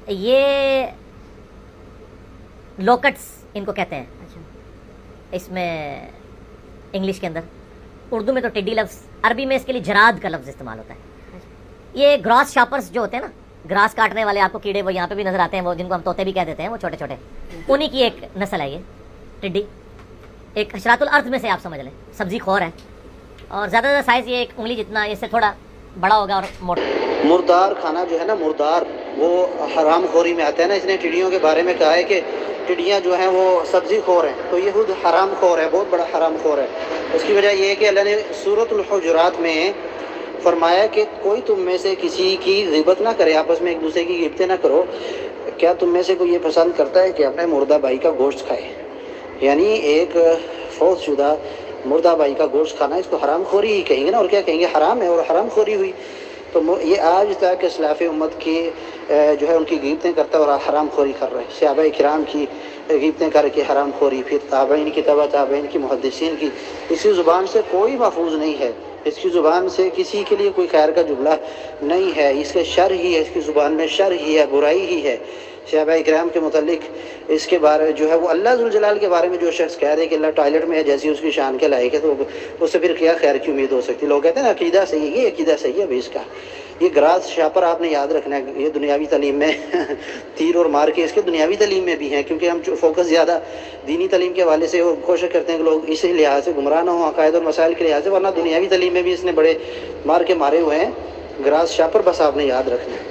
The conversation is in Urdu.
یہ لوکٹس ان کو کہتے ہیں اس میں انگلش کے اندر. اردو میں تو ٹڈی لفظ، عربی میں اس کے لیے جراد کا لفظ استعمال ہوتا ہے. یہ گراس شاپرز جو ہوتے ہیں نا، گراس کاٹنے والے آپ کو کیڑے وہ یہاں پہ بھی نظر آتے ہیں، وہ جن کو ہم طوطے بھی کہہ دیتے ہیں، وہ چھوٹے چھوٹے، انہی کی ایک نسل ہے یہ ٹڈی. ایک حشرات الارض میں سے آپ سمجھ لیں، سبزی خور ہے، اور زیادہ زیادہ سائز یہ ایک انگلی جتنا، اس سے تھوڑا بڑا ہوگا اور موٹا. مردار کھانا جو ہے نا، مردار، وہ حرام خوری میں آتا ہے نا. اس نے ٹڈیوں کے بارے میں کہا ہے کہ ٹڈیاں جو ہیں وہ سبزی خور ہیں، تو یہ خود حرام خور ہے، بہت بڑا حرام خور ہے. اس کی وجہ یہ ہے کہ اللہ نے سورۃ الحجرات میں فرمایا کہ کوئی تم میں سے کسی کی غیبت نہ کرے، آپس میں ایک دوسرے کی غیبتیں نہ کرو. کیا تم میں سے کوئی یہ پسند کرتا ہے کہ اپنے مردہ بھائی کا گوشت کھائے؟ یعنی ایک فوت شدہ مردہ بھائی کا گوشت کھانا، اس کو حرام خوری ہی کہیں گے نا، اور کیا کہیں گے؟ حرام ہے اور حرام خوری ہوئی. تو یہ آج تک اسلاف امت کی جو ہے ان کی غیبتیں کرتا ہے اور حرام خوری کر رہے ہیں. صحابہ کرام کی غیبتیں کر کے حرام خوری، پھر تابعین کی، تبع تابعین کی، محدثین کی. اس کی زبان سے کوئی محفوظ نہیں ہے، اس کی زبان سے کسی کے لیے کوئی خیر کا جملہ نہیں ہے. اس کے شر ہی ہے، اس کی زبان میں شر ہی ہے، برائی ہی ہے. صحابہ کرام کے متعلق اس کے بارے جو ہے وہ اللہ ذوالجلال کے بارے میں جو شخص کہہ دے کہ اللہ ٹوائلٹ میں ہے جیسی اس کی شان کے لائق ہے، تو اس سے پھر کیا خیر کی امید ہو سکتی؟ لوگ کہتے ہیں نا عقیدہ صحیح ہے، یہ عقیدہ صحیح ہے بھی اس کا. یہ گراس شاپر آپ نے یاد رکھنا ہے، یہ دنیاوی تعلیم میں تیر اور مار کے اس کے دنیاوی تعلیم میں بھی ہیں، کیونکہ ہم فوکس زیادہ دینی تعلیم کے حوالے سے کوشش کرتے ہیں کہ لوگ اسی لحاظ سے گمراہ نہ ہوں، عقائد اور مسائل کے لحاظ سے، ورنہ دنیاوی تعلیم میں بھی اس نے بڑے مار کے مارے ہوئے ہیں. گراس شاپر بس آپ نے یاد رکھنا ہے.